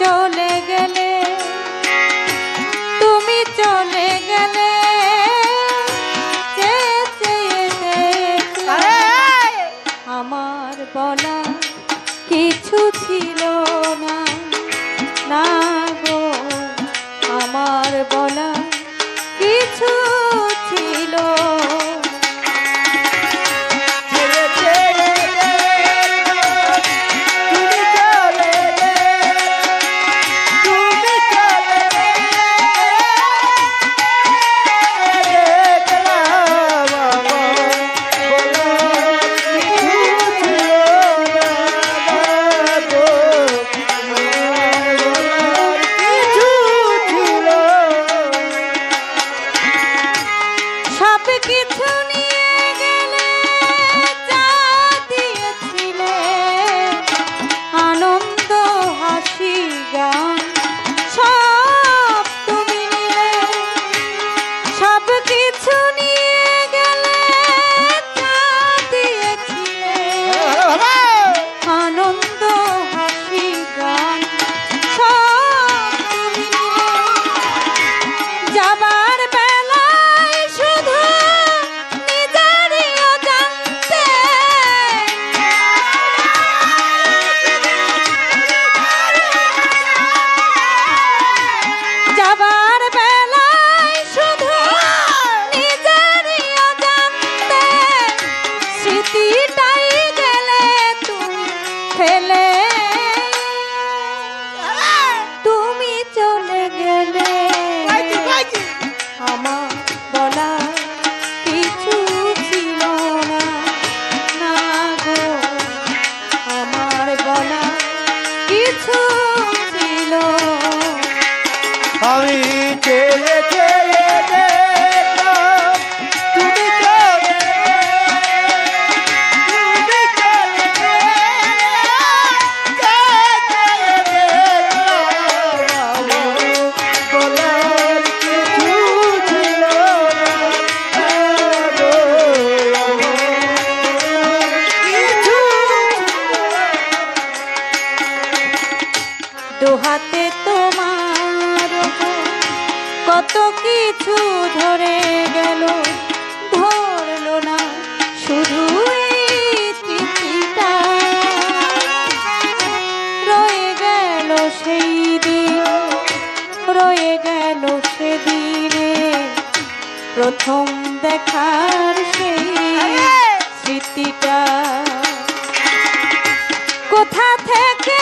চলে গেলে, তুমি চলে গেলে, চেয়ে চেয়ে দেখলাম আমার বলা কিছু ছিল না, না গো আমার বলা কিছু ছিল। দোহাতে তোমার কত কিছু ধরে গেল, ধরলো না শুধু চিঠিটা, রয়ে গেল সেই দিন, রয়ে গেল সেদিনে প্রথম দেখার সেই স্মৃতিটা। কোথা থেকে